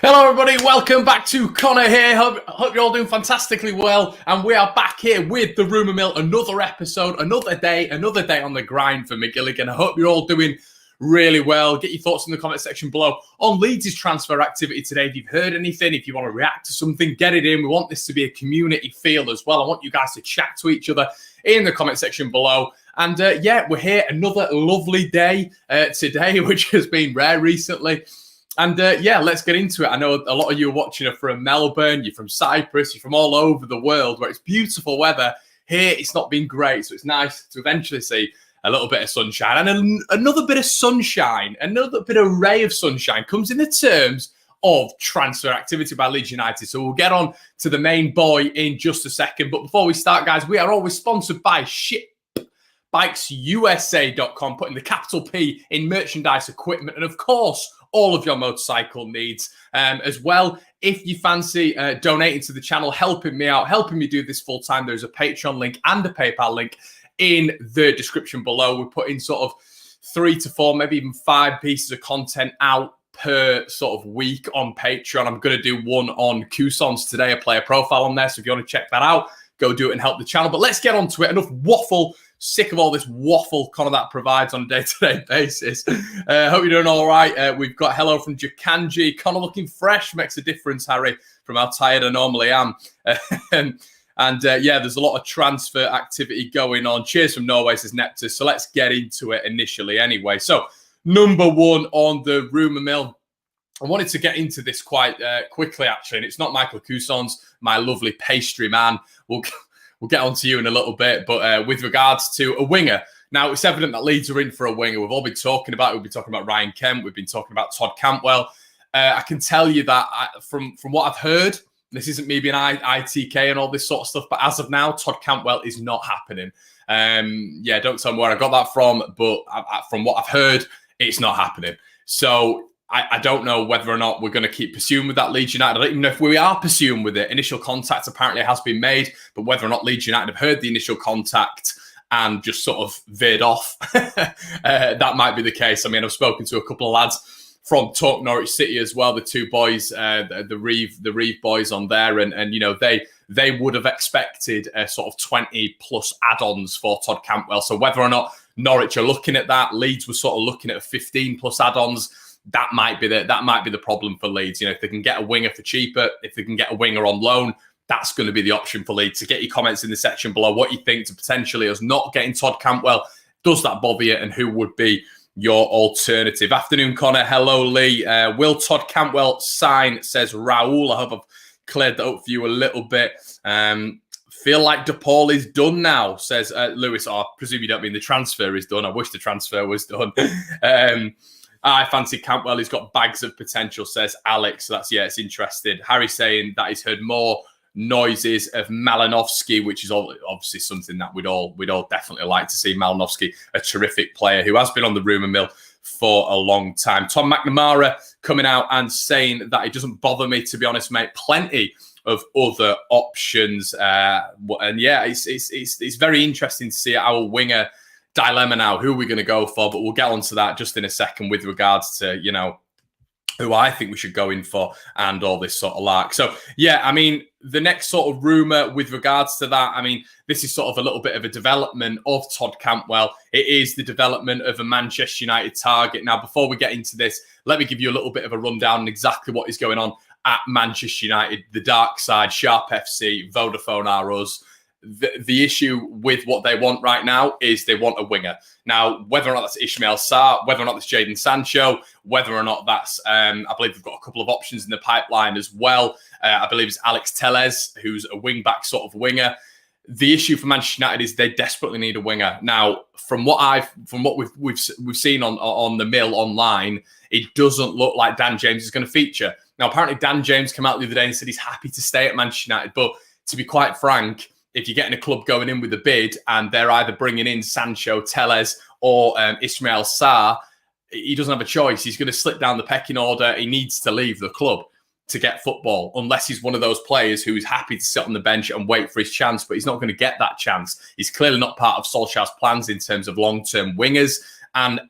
Hello everybody, welcome back to Connor here. Hope you're all doing fantastically well. And we are back here with the Rumour Mill, another episode, another day on the grind for McGilligan. I hope you're all doing really well. Get your thoughts in the comment section below on Leeds' transfer activity today. If you've heard anything, if you want to react to something, get it in. We want this to be a community feel as well. I want you guys to chat to each other in the comment section below. And yeah, we're here another lovely day today, which has been rare recently. And yeah, let's get into it. I know a lot of you are watching are from Melbourne, you're from Cyprus, you're from all over the world where it's beautiful weather. Here, it's not been great, so it's nice to eventually see a little bit of sunshine. And another bit of sunshine, another bit of ray of sunshine comes in the terms of transfer activity by Leeds United. So we'll get on to the main boy in just a second. But before we start, guys, we are always sponsored by ShipBikesUSA.com, putting the capital P in merchandise equipment. And of course, all of your motorcycle needs as well. If you fancy donating to the channel, helping me out, helping me do this full time, there's a Patreon link and a PayPal link in the description below. We're putting sort of 3 to 4, maybe even 5 pieces of content out per sort of week on Patreon. I'm going to do one on Cuisance today, a player profile on there. So if you want to check that out, go do it and help the channel. But let's get on to it. Enough waffle. Sick of all this waffle Connor that provides on a day-to-day basis. Hope you're doing all right. We've got hello from Jakanji. Connor looking fresh makes a difference, Harry, from how tired I normally am. And yeah, there's a lot of transfer activity going on. Cheers from Norway, says Neptus. So let's get into it initially anyway. So number one on the Rumour Mill. I wanted to get into this quite quickly, actually, and it's not Michael Cuisance, my lovely pastry man. We'll get on to you in a little bit, but with regards to a winger, now it's evident that Leeds are in for a winger. We've all been talking about it. We've been talking about Ryan Kent. We've been talking about Todd Cantwell. I can tell you that from what I've heard, this isn't me being ITK and all this sort of stuff, but as of now, Todd Cantwell is not happening. Yeah, don't tell me where I got that from, but from what I've heard, it's not happening. So I don't know whether or not we're going to keep pursuing with that Leeds United. I don't even know if we are pursuing with it. Initial contact apparently has been made, but whether or not Leeds United have heard the initial contact and just sort of veered off, that might be the case. I mean, I've spoken to a couple of lads from Talk Norwich City as well, the two boys, the Reeve boys on there, and you know they would have expected a sort of 20 plus add-ons for Todd Cantwell. So whether or not Norwich are looking at that, Leeds were sort of looking at 15 plus add-ons. That might be the problem for Leeds. You know, if they can get a winger for cheaper, if they can get a winger on loan, that's going to be the option for Leeds. So get your comments in the section below what you think to potentially us not getting Todd Cantwell. Does that bother you? And who would be your alternative? Afternoon, Connor. Hello, Lee. Will Todd Cantwell sign, says Raoul. I hope I've cleared that up for you a little bit. Feel like DePaul is done now, says Lewis. I presume you don't mean the transfer is done. I wish the transfer was done. I fancy Cantwell. He's got bags of potential, says Alex. So that's, yeah, it's interesting. Harry saying that he's heard more noises of Malinovsky, which is obviously something that we'd all definitely like to see. Malinovsky, a terrific player who has been on the Rumour Mill for a long time. Tom McNamara coming out and saying that it doesn't bother me, to be honest, mate. Plenty of other options. And yeah, it's very interesting to see our winger dilemma now. Who are we going to go for? But we'll get onto that just in a second with regards to, you know, who I think we should go in for and all this sort of lark. So, yeah, I mean, the next sort of rumour with regards to that, I mean, this is sort of a little bit of a development of Todd Cantwell. It is the development of a Manchester United target. Now, before we get into this, let me give you a little bit of a rundown on exactly what is going on at Manchester United, the dark side, Sharp FC, Vodafone are us. The issue with what they want right now is they want a winger. Now, whether or not that's Ismail Sarr, whether or not that's Jadon Sancho, whether or not that's, I believe they've got a couple of options in the pipeline as well. I believe it's Alex Telles, who's a wing-back sort of winger. The issue for Manchester United is they desperately need a winger. Now, from what we've seen on the mill online, it doesn't look like Dan James is going to feature. Now, apparently Dan James came out the other day and said he's happy to stay at Manchester United. But to be quite frank, if you're getting a club going in with a bid and they're either bringing in Sancho, Telles, or Ismail Sarr, he doesn't have a choice. He's going to slip down the pecking order. He needs to leave the club to get football, unless he's one of those players who's happy to sit on the bench and wait for his chance, but he's not going to get that chance. He's clearly not part of Solskjaer's plans in terms of long-term wingers, and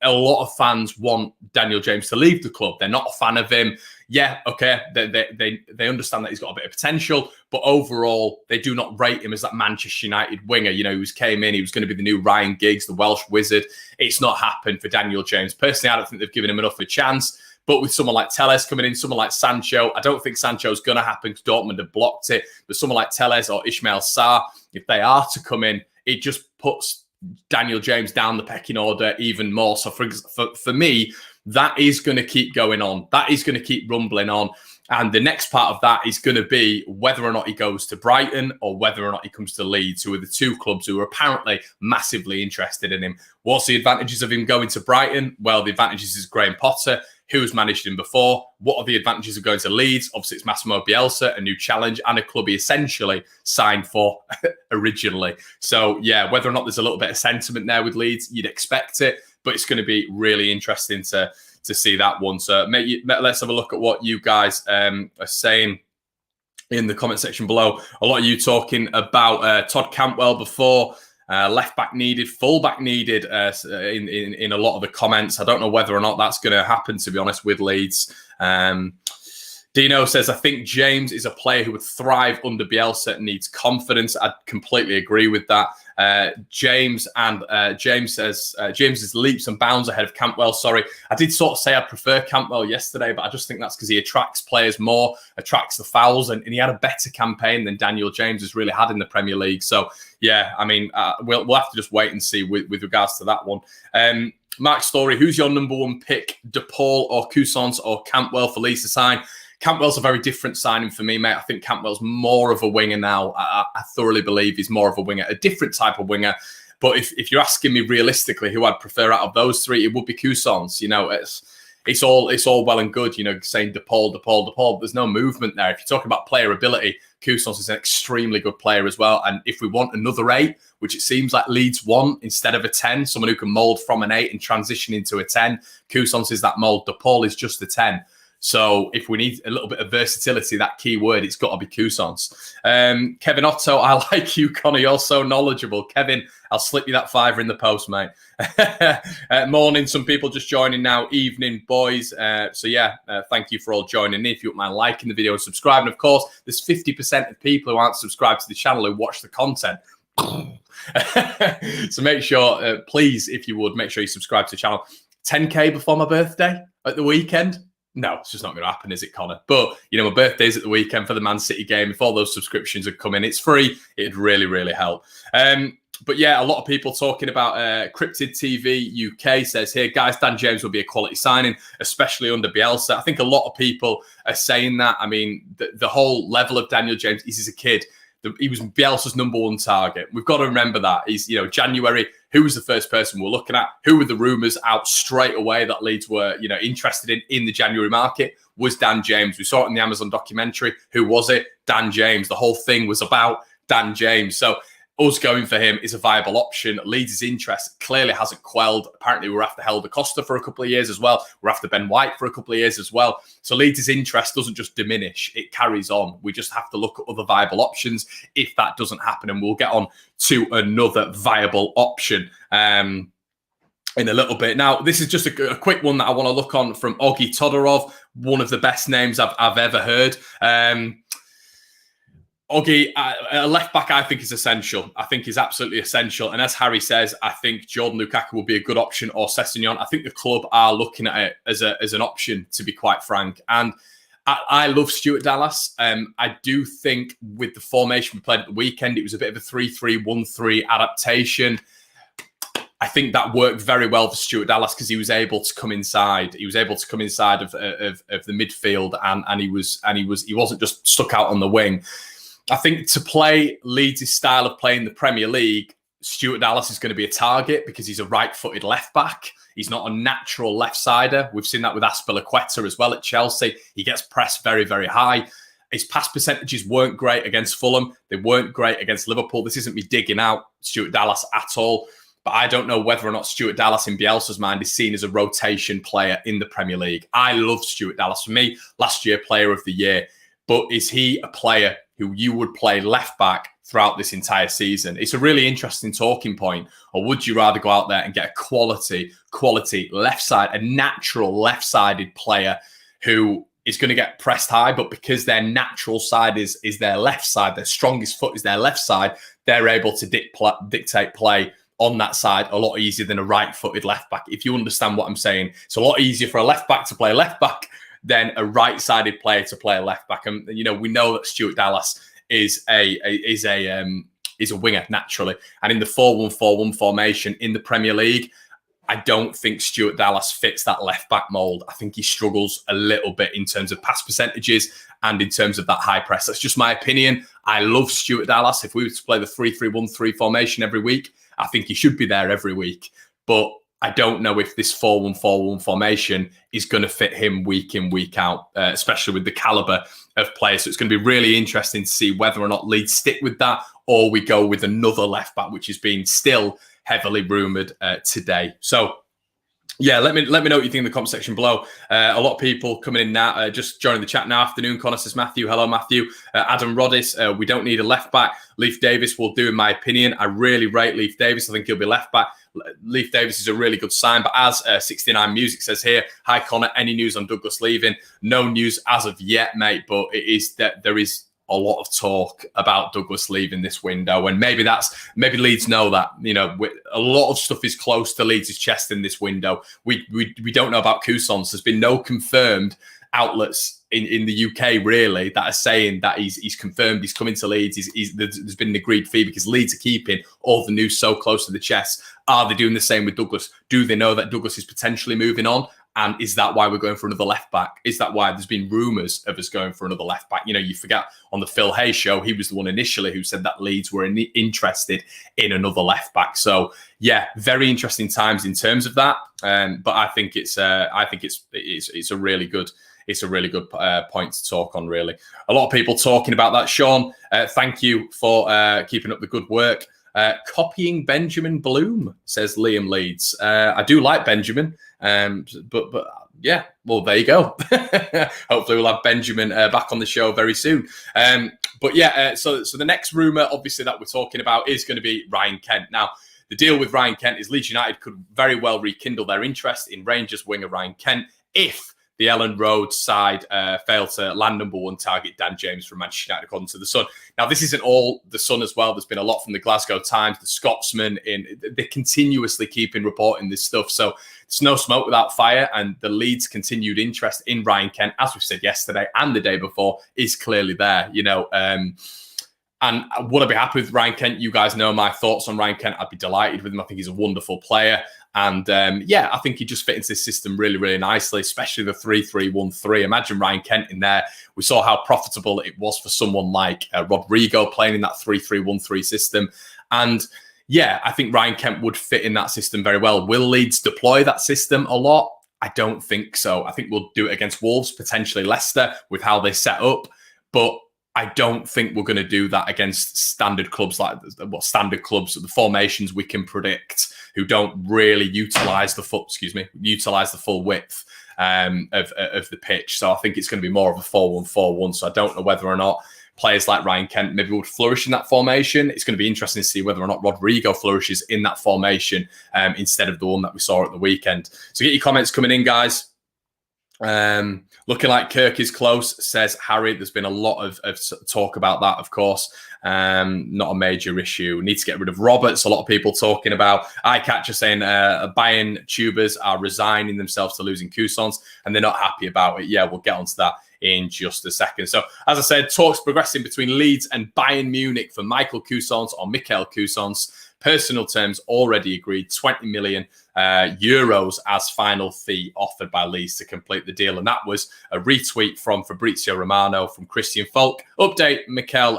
a lot of fans want Daniel James to leave the club. They're not a fan of him. yeah, okay, they understand that he's got a bit of potential, but overall, they do not rate him as that Manchester United winger. You know, he came in, he was going to be the new Ryan Giggs, the Welsh wizard. It's not happened for Daniel James. Personally, I don't think they've given him enough of a chance. But with someone like Telles coming in, someone like Sancho, I don't think Sancho's going to happen because Dortmund have blocked it. But someone like Telles or Ismail Sarr, if they are to come in, it just puts Daniel James down the pecking order even more. So for me, that is going to keep going on. That is going to keep rumbling on. And the next part of that is going to be whether or not he goes to Brighton or whether or not he comes to Leeds, who are the two clubs who are apparently massively interested in him. What's the advantages of him going to Brighton? Well, the advantages is Graham Potter, who's managed him before. What are the advantages of going to Leeds? Obviously, it's Massimo Bielsa, a new challenge, and a club he essentially signed for originally. So, yeah, whether or not there's a little bit of sentiment there with Leeds, you'd expect it, but it's going to be really interesting to see that one. So let's have a look at what you guys are saying in the comment section below. A lot of you talking about Todd Cantwell before. Left back needed, full back needed in a lot of the comments. I don't know whether or not that's going to happen, to be honest, with Leeds. Dino says, I think James is a player who would thrive under Bielsa and needs confidence. I completely agree with that. James says, James is leaps and bounds ahead of Cantwell. Sorry, I did sort of say I'd prefer Cantwell yesterday, but I just think that's because he attracts players more, attracts the fouls, and he had a better campaign than Daniel James has really had in the Premier League. So, yeah, I mean, we'll have to just wait and see with regards to that one. Mark Story, who's your number one pick, DePaul or Cuisance or Cantwell for Leeds to sign? Cantwell's a very different signing for me, mate. I think Cantwell's more of a winger now. I thoroughly believe he's more of a winger, a different type of winger. But if you're asking me realistically who I'd prefer out of those three, it would be Cuisance. You know, it's all well and good, you know, saying DePaul. But there's no movement there. If you're talking about player ability, Cuisance is an extremely good player as well. And if we want another 8, which it seems like Leeds want instead of a 10, someone who can mould from an 8 and transition into a 10, Cuisance is that mould. DePaul is just a 10. So if we need a little bit of versatility, that key word, it's got to be Cuisance. Kevin Otto, I like you, Connor. You're so knowledgeable. Kevin, I'll slip you that £5 in the post, mate. Morning. Some people just joining now. Evening, boys. Thank you for all joining in. If you wouldn't mind liking the video and subscribing. Of course, there's 50% of people who aren't subscribed to the channel who watch the content. So make sure, please, if you would, make sure you subscribe to the channel. 10K before my birthday at the weekend. No, it's just not going to happen, is it, Connor? But, you know, my birthday's at the weekend for the Man City game. If all those subscriptions had come in, it's free. It'd really, really help. But yeah, a lot of people talking about Cryptid TV UK says here, guys, Dan James will be a quality signing, especially under Bielsa. I think a lot of people are saying that. I mean, the whole level of Daniel James, he's a kid. He was Bielsa's number one target. We've got to remember that. He's, you know, January, who was the first person we're looking at? Who were the rumours out straight away that Leeds were, you know, interested in the January market? Was Dan James. We saw it in the Amazon documentary. Who was it? Dan James. The whole thing was about Dan James. So us going for him is a viable option. Leeds' interest clearly hasn't quelled. Apparently, we're after Helder Costa for a couple of years as well. We're after Ben White for a couple of years as well. So Leeds' interest doesn't just diminish. It carries on. We just have to look at other viable options if that doesn't happen. And we'll get on to another viable option in a little bit. Now, this is just a quick one that I want to look on from Ogi Todorov, one of the best names I've ever heard. Oggy, a left back, I think is essential. I think is absolutely essential. And as Harry says, I think Jordan Lukaku will be a good option, or Sessegnon. I think the club are looking at it as an option, to be quite frank. And I love Stuart Dallas. I do think with the formation we played at the weekend, it was a bit of a 3-3-1-3 adaptation. I think that worked very well for Stuart Dallas because he was able to come inside. He was able to come inside of the midfield, and he wasn't just stuck out on the wing. I think to play Leeds' style of play in the Premier League, Stuart Dallas is going to be a target because he's a right-footed left-back. He's not a natural left-sider. We've seen that with Azpilicueta as well at Chelsea. He gets pressed very, very high. His pass percentages weren't great against Fulham. They weren't great against Liverpool. This isn't me digging out Stuart Dallas at all. But I don't know whether or not Stuart Dallas in Bielsa's mind is seen as a rotation player in the Premier League. I love Stuart Dallas. For me, last year, Player of the Year. But is he a player who you would play left back throughout this entire season? It's a really interesting talking point. Or would you rather go out there and get a quality left side, a natural left-sided player who is going to get pressed high, but because their natural side is their left side, their strongest foot is their left side, they're able to dictate play on that side a lot easier than a right-footed left-back. If you understand what I'm saying, it's a lot easier for a left-back to play left-back than a right-sided player to play a left-back. And, you know, we know that Stuart Dallas is a winger naturally. And in the 4-1-4-1 formation in the Premier League, I don't think Stuart Dallas fits that left-back mould. I think he struggles a little bit in terms of pass percentages and in terms of that high press. That's just my opinion. I love Stuart Dallas. If we were to play the 3-3-1-3 formation every week, I think he should be there every week. But I don't know if this 4-1-4-1 formation is going to fit him week in, week out, especially with the calibre of players. So it's going to be really interesting to see whether or not Leeds stick with that or we go with another left-back, which is being still heavily rumoured today. So, yeah, let me know what you think in the comment section below. A lot of people coming in now, just joining the chat now. Afternoon, Connor says Matthew. Hello, Matthew. Adam Roddis, we don't need a left-back. Leif Davis will do, in my opinion. I really rate Leif Davis. I think he'll be left-back. Leif Davis is a really good sign. But as 69 Music says here, hi, Connor, any news on Douglas leaving? No news as of yet, mate, but it is that there is a lot of talk about Douglas leaving this window, and maybe Leeds know that, you know, a lot of stuff is close to Leeds' chest in this window. We don't know about Cuisance. There's been no confirmed outlets in the UK really that are saying that he's confirmed he's coming to Leeds. There's been an agreed fee because Leeds are keeping all the news so close to the chest. Are they doing the same with Douglas? Do they know that Douglas is potentially moving on? And is that why we're going for another left back? Is that why there's been rumours of us going for another left back? You know, you forget on the Phil Hay show, he was the one initially who said that Leeds were interested in another left back. So yeah, very interesting times in terms of that. But I think it's a really good point to talk on. Really, a lot of people talking about that. Sean, thank you for keeping up the good work. Copying Benjamin Bloom, says Liam Leeds. I do like Benjamin, but yeah, well, there you go. Hopefully we'll have Benjamin back on the show very soon. But yeah, so the next rumour, obviously, that we're talking about is going to be Ryan Kent. Now, the deal with Ryan Kent is Leeds United could very well rekindle their interest in Rangers winger Ryan Kent if the Ellen Road side failed to land number one target Dan James from Manchester United, according to The Sun. Now, this isn't all The Sun as well. There's been a lot from the Glasgow Times, the Scotsman. They continuously keeping reporting this stuff. So it's no smoke without fire. And the Leeds' continued interest in Ryan Kent, as we said yesterday and the day before, is clearly there. You know, and would I be happy with Ryan Kent? You guys know my thoughts on Ryan Kent. I'd be delighted with him. I think he's a wonderful player. And yeah, I think he just fit into this system really, really nicely, especially the 3-3-1-3. Imagine Ryan Kent in there. We saw how profitable it was for someone like Rodrigo playing in that 3-3-1-3 system. And yeah, I think Ryan Kent would fit in that system very well. Will Leeds deploy that system a lot? I don't think so. I think we'll do it against Wolves, potentially Leicester, with how they set up. But I don't think we're going to do that against standard clubs the formations we can predict, who don't really utilize the full width of the pitch. So I think it's going to be more of a 4-1-4-1. So I don't know whether or not players like Ryan Kent maybe would flourish in that formation. It's going to be interesting to see whether or not Rodrigo flourishes in that formation instead of the one that we saw at the weekend. So get your comments coming in, guys. Looking like Kirk is close, says Harry. There's been a lot of talk about that, of course. Not a major issue. Need to get rid of Roberts. A lot of people talking about Eyecatcher saying Bayern tubers are resigning themselves to losing Cuisance and they're not happy about it. Yeah, we'll get onto that in just a second. So, as I said, talks progressing between Leeds and Bayern Munich for Michael Cuisance or Michael Cuisance. Personal terms already agreed, 20 million euros as final fee offered by Leeds to complete the deal. And that was a retweet from Fabrizio Romano from Christian Falk. Update, Michael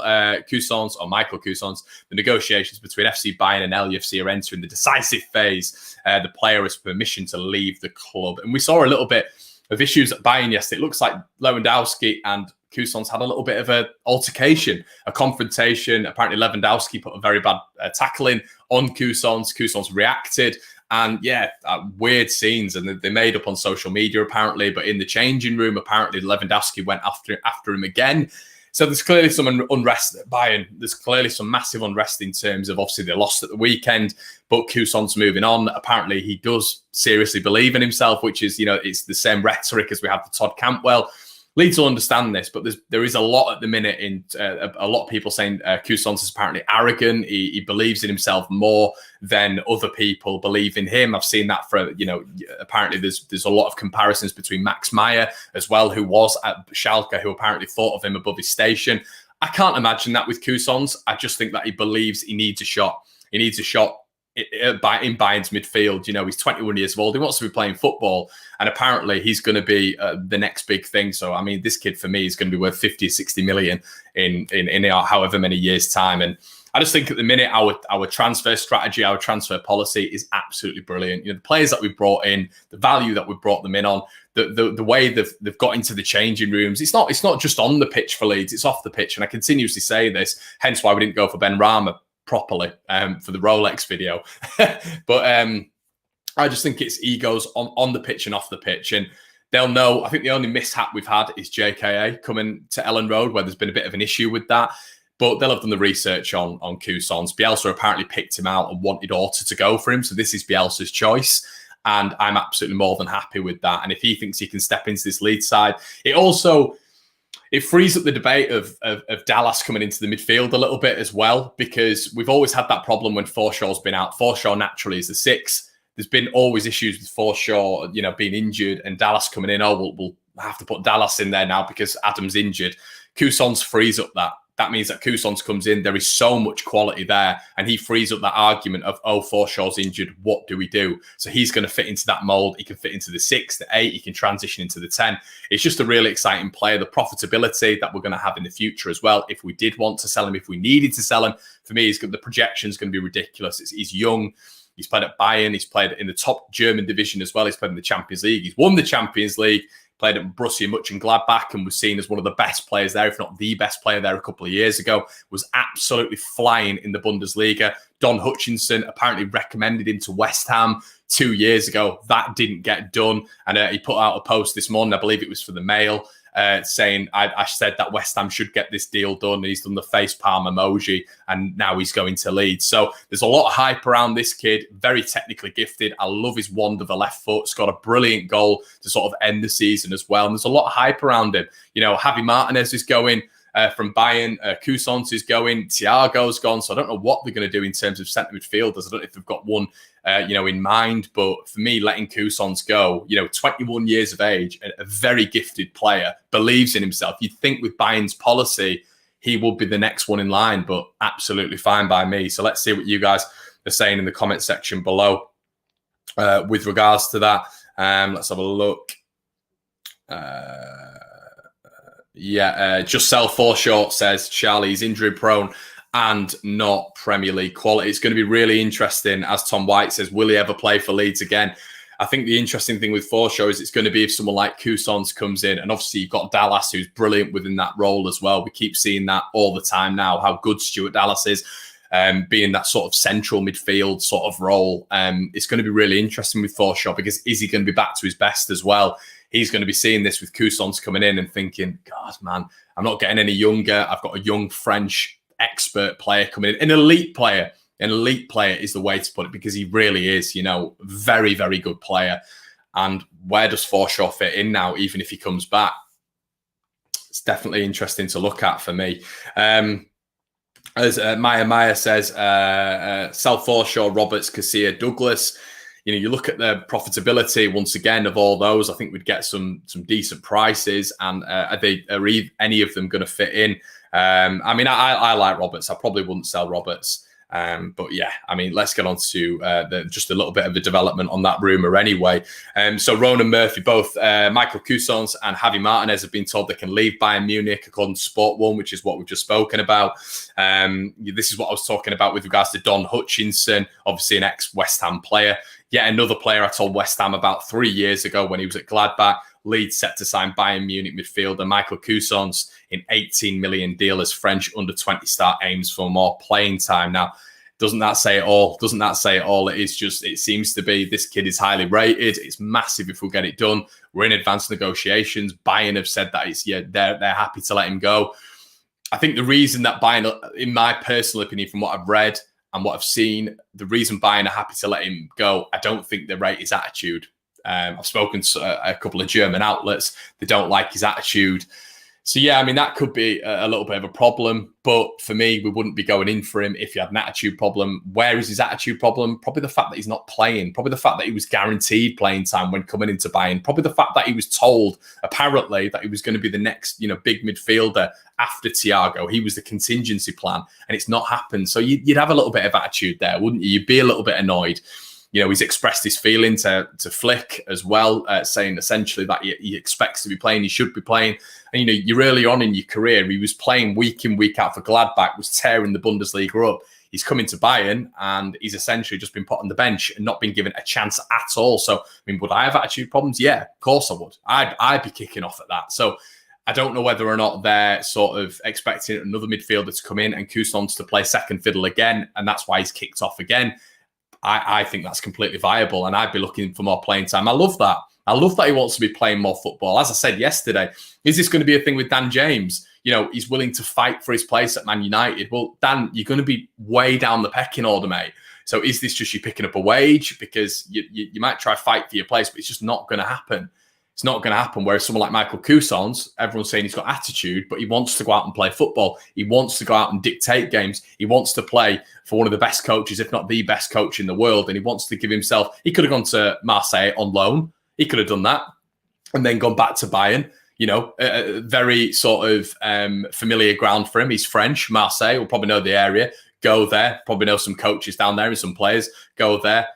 Cuisance or Michael Cuisance. The negotiations between FC Bayern and LAFC are entering the decisive phase. The player has permission to leave the club. And we saw a little bit of issues at Bayern yesterday. It looks like Lewandowski and Cuisance had a little bit of an altercation, a confrontation. Apparently, Lewandowski put a very bad tackling on Cuisance. Cuisance reacted. And yeah, weird scenes. And they made up on social media, apparently. But in the changing room, apparently, Lewandowski went after him again. So there's clearly some unrest at Bayern. There's clearly some massive unrest in terms of, obviously, they lost at the weekend. But Cuisance moving on. Apparently, he does seriously believe in himself, which is, you know, it's the same rhetoric as we have for Todd Cantwell. Leeds will understand this, but there is a lot at the minute in a lot of people saying Cuisance is apparently arrogant. He believes in himself more than other people believe in him. I've seen that for, apparently there's a lot of comparisons between Max Meyer as well, who was at Schalke, who apparently thought of him above his station. I can't imagine that with Cuisance. I just think that he believes he needs a shot. He needs a shot in Bayern's midfield. He's 21 years old. He wants to be playing football, and apparently he's going to be the next big thing. So, I mean, this kid for me is going to be worth 50 or 60 million in however many years' time. And I just think at the minute our transfer strategy, our transfer policy is absolutely brilliant. The players that we've brought in, the value that we've brought them in on, the way they've got into the changing rooms. It's not just on the pitch for Leeds, it's off the pitch. And I continuously say this, hence why we didn't go for Ben Rama properly for the Rolex video. But I just think it's egos on the pitch and off the pitch. And they'll know, I think the only mishap we've had is JKA coming to Ellen Road, where there's been a bit of an issue with that. But they'll have done the research on Cuisance. Bielsa apparently picked him out and wanted Orta to go for him. So this is Bielsa's choice. And I'm absolutely more than happy with that. And if he thinks he can step into this Leeds side, it frees up the debate of Dallas coming into the midfield a little bit as well, because we've always had that problem when Forshaw's been out. Forshaw naturally is the 6. There's been always issues with Forshaw, being injured, and Dallas coming in. We'll have to put Dallas in there now because Adam's injured. Cuisance frees up that. That means that Cuisance comes in. There is so much quality there, and he frees up that argument of, Forshaw's injured. What do we do? So he's going to fit into that mold. He can fit into the 6, the 8. He can transition into the 10. It's just a really exciting player. The profitability that we're going to have in the future as well, if we did want to sell him, if we needed to sell him, for me, the projection is going to be ridiculous. He's young. He's played at Bayern. He's played in the top German division as well. He's played in the Champions League. He's won the Champions League. Played at Borussia Mönchengladbach and was seen as one of the best players there, if not the best player there a couple of years ago. Was absolutely flying in the Bundesliga. Don Hutchinson apparently recommended him to West Ham 2 years ago. That didn't get done. And he put out a post this morning, I believe it was for the Mail, saying, I said that West Ham should get this deal done. And he's done the facepalm emoji, and now he's going to Leeds. So there's a lot of hype around this kid, very technically gifted. I love his wand of the left foot. Scored a brilliant goal to sort of end the season as well. And there's a lot of hype around him. Javi Martinez is going from Bayern. Cuisance is going. Thiago's gone. So I don't know what they're going to do in terms of centre midfielders. I don't know if they've got one in mind. But for me, letting Cuisance go, 21 years of age, a very gifted player, believes in himself. You'd think with Bayern's policy, he will be the next one in line, but absolutely fine by me. So let's see what you guys are saying in the comment section below with regards to that. Let's have a look. Just sell Forshaw, says Charlie's injury prone and not Premier League quality. It's going to be really interesting, as Tom White says, will he ever play for Leeds again? I think the interesting thing with Forshaw is it's going to be if someone like Cuisance comes in, and obviously you've got Dallas, who's brilliant within that role as well. We keep seeing that all the time now, how good Stuart Dallas is, being that sort of central midfield sort of role. It's going to be really interesting with Forshaw, because is he going to be back to his best as well? He's going to be seeing this with Cuisance coming in and thinking, God, man, I'm not getting any younger. I've got a young French expert player coming in, an elite player. An elite player is the way to put it, because he really is, very, very good player. And where does Forshaw fit in now, even if he comes back? It's definitely interesting to look at for me. As Maya says, sell Forshaw, Roberts, Casilla, Douglas. You look at the profitability once again of all those. I think we'd get some decent prices. And are any of them going to fit in? I like Roberts. I probably wouldn't sell Roberts. But yeah, let's get on to just a little bit of a development on that rumour anyway. So Ronan Murphy, both Michael Cuisance and Javi Martinez have been told they can leave Bayern Munich according to Sport 1, which is what we've just spoken about. This is what I was talking about with regards to Don Hutchinson, obviously an ex-West Ham player. Yet another player I told West Ham about 3 years ago when he was at Gladbach. Leeds set to sign Bayern Munich midfielder Michael Cuisance in 18 million deal as French under-20 star aims for more playing time. Now, doesn't that say it all? Doesn't that say it all? It seems to be this kid is highly rated. It's massive if we'll get it done. We're in advanced negotiations. Bayern have said that they're happy to let him go. I think the reason that Bayern, in my personal opinion, from what I've read and what I've seen, the reason Bayern are happy to let him go, I don't think they rate his attitude. I've spoken to a couple of German outlets. They don't like his attitude. So, yeah, I mean, that could be a little bit of a problem. But for me, we wouldn't be going in for him if he had an attitude problem. Where is his attitude problem? Probably the fact that he's not playing. Probably the fact that he was guaranteed playing time when coming into Bayern. Probably the fact that he was told, apparently, that he was going to be the next, big midfielder after Thiago. He was the contingency plan, and it's not happened. So you'd have a little bit of attitude there, wouldn't you? You'd be a little bit annoyed. He's expressed his feeling to Flick as well, saying essentially that he expects to be playing, he should be playing. And, you're early on in your career, he was playing week in, week out for Gladbach, was tearing the Bundesliga up. He's coming to Bayern and he's essentially just been put on the bench and not been given a chance at all. So, would I have attitude problems? Yeah, of course I would. I'd be kicking off at that. So I don't know whether or not they're sort of expecting another midfielder to come in and Cuisance to play second fiddle again, and that's why he's kicked off again. I think that's completely viable, and I'd be looking for more playing time. I love that. I love that he wants to be playing more football. As I said yesterday, is this going to be a thing with Dan James? He's willing to fight for his place at Man United. Well, Dan, you're going to be way down the pecking order, mate. So is this just you picking up a wage? Because you might try fight for your place, but it's just not going to happen. It's not going to happen. Whereas someone like Michael Cuisance, everyone's saying he's got attitude, but he wants to go out and play football. He wants to go out and dictate games. He wants to play for one of the best coaches, if not the best coach in the world. And he wants to give himself, he could have gone to Marseille on loan. He could have done that and then gone back to Bayern. A very sort of familiar ground for him. He's French. Marseille will probably know the area. Go there. Probably know some coaches down there and some players. Go there.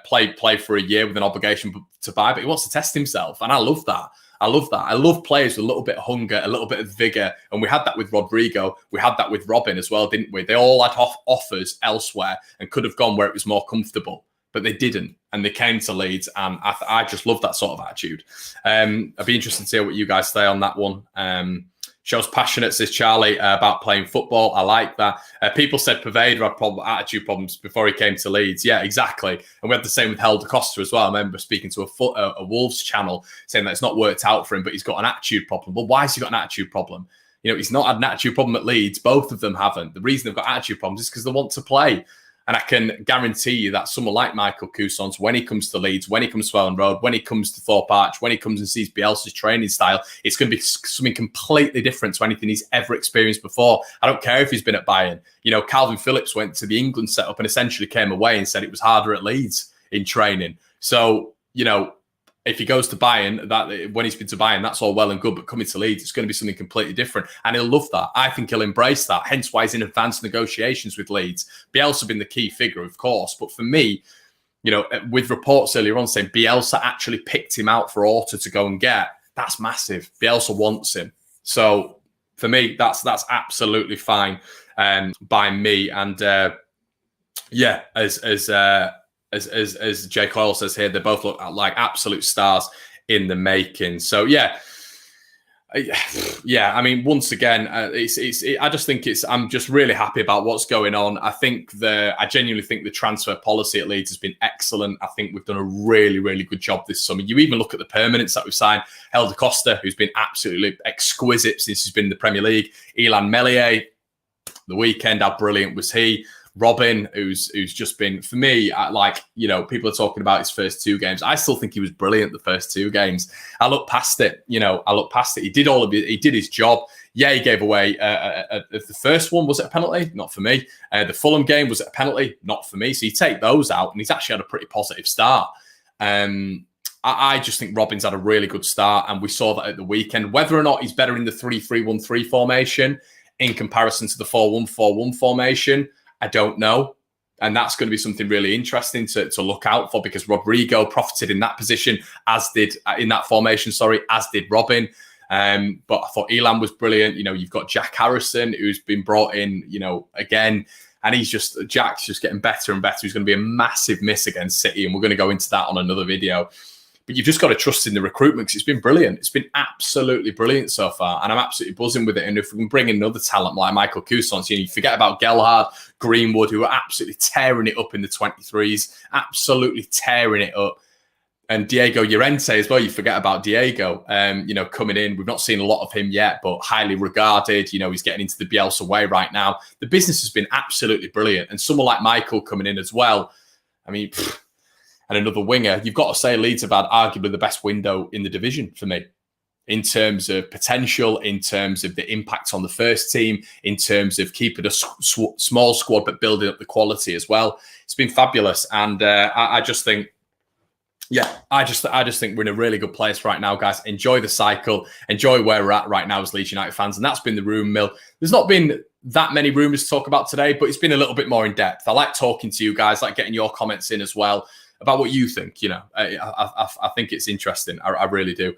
Play for a year with an obligation to buy, but he wants to test himself. And I love that. I love players with a little bit of hunger, a little bit of vigor. And we had that with Rodrigo. We had that with Robin as well, didn't we? They all had offers elsewhere and could have gone where it was more comfortable, but they didn't. And they came to Leeds. And I just love that sort of attitude. I'd be interested to hear what you guys say on that one. Shows passionate, says Charlie, about playing football. I like that. People said Paveda had attitude problems before he came to Leeds. Yeah, exactly. And we had the same with Helder Costa as well. I remember speaking to a Wolves channel saying that it's not worked out for him, but he's got an attitude problem. Well, why has he got an attitude problem? He's not had an attitude problem at Leeds. Both of them haven't. The reason they've got attitude problems is because they want to play. And I can guarantee you that someone like Michael Cuisance, when he comes to Leeds, when he comes to Welland Road, when he comes to Thorpe Arch, when he comes and sees Bielsa's training style, it's going to be something completely different to anything he's ever experienced before. I don't care if he's been at Bayern. Calvin Phillips went to the England setup and essentially came away and said it was harder at Leeds in training. So, if he goes to Bayern, that when he's been to Bayern, that's all well and good. But coming to Leeds, it's going to be something completely different. And he'll love that. I think he'll embrace that. Hence why he's in advanced negotiations with Leeds. Bielsa been the key figure, of course. But for me, with reports earlier on saying Bielsa actually picked him out for Orta to go and get, that's massive. Bielsa wants him. So for me, that's absolutely fine by me. And as Jay Coyle says here, they both look like absolute stars in the making. So I mean, once again, I just think I'm just really happy about what's going on. I genuinely think the transfer policy at Leeds has been excellent. I think we've done a really, really good job this summer. You even look at the permanents that we've signed. Helder Costa, who's been absolutely exquisite since he's been in the Premier League. Ilan Meslier, the weekend, how brilliant was he? Robin, who's just been, for me, people are talking about his first two games. I still think he was brilliant the first two games. I look past it. He did he did his job. Yeah, he gave away the first one. Was it a penalty? Not for me. The Fulham game, was it a penalty? Not for me. So you take those out, and he's actually had a pretty positive start. I just think Robin's had a really good start, and we saw that at the weekend. Whether or not he's better in the 3-3-1-3 formation in comparison to the 4-1-4-1 formation, I don't know. And that's going to be something really interesting to look out for, because Rodrigo profited in that position, as did Robin. But I thought Elan was brilliant. You've got Jack Harrison, who's been brought in, again, and Jack's just getting better and better. He's going to be a massive miss against City, and we're going to go into that on another video. But you've just got to trust in the recruitment, because it's been brilliant. It's been absolutely brilliant so far, and I'm absolutely buzzing with it. And if we can bring in another talent like Michael Cuisance, you forget about Gelhardt, Greenwood, who are absolutely tearing it up in the 23s, absolutely tearing it up. And Diego Llorente as well. You forget about Diego, coming in. We've not seen a lot of him yet, but highly regarded. He's getting into the Bielsa way right now. The business has been absolutely brilliant. And someone like Michael coming in as well. I mean, and another winger, you've got to say Leeds have had arguably the best window in the division for me, in terms of potential, in terms of the impact on the first team, in terms of keeping a small squad but building up the quality as well. It's been fabulous, and I just think, yeah, I just think we're in a really good place right now, guys. Enjoy the cycle, enjoy where we're at right now as Leeds United fans, and that's been the rumour mill. There's not been that many rumours to talk about today, but it's been a little bit more in depth. I like talking to you guys, like getting your comments in as well about what you think. You know, I think it's interesting. I really do.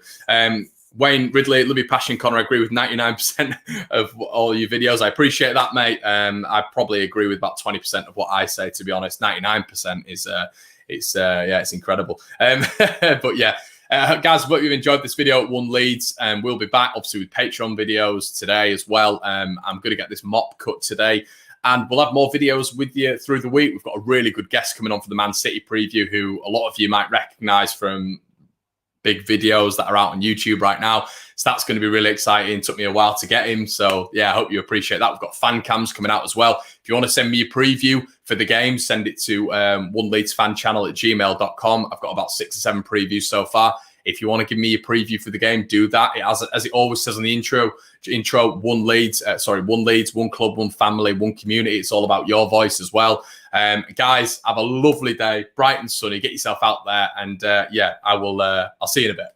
Wayne Ridley, Libby Passion, Connor, I agree with 99% of all your videos. I appreciate that, mate. I probably agree with about 20% of what I say, to be honest. 99% is it's incredible. But yeah, guys, hope you've enjoyed this video at One Leeds, and we'll be back obviously with Patreon videos today as well. I'm going to get this mop cut today, and we'll have more videos with you through the week. We've got a really good guest coming on for the Man City preview, who a lot of you might recognise from big videos that are out on YouTube right now. So that's going to be really exciting. It took me a while to get him. So yeah, I hope you appreciate that. We've got fan cams coming out as well. If you want to send me a preview for the game, send it to One Leeds Fan Channel at gmail.com. I've got about 6 or 7 previews so far. If you want to give me a preview for the game, do that. It has, as it always says on the intro, One Leeds, one club, one family, one community. It's all about your voice as well. Guys, have a lovely day, bright and sunny. Get yourself out there, and yeah, I'll see you in a bit.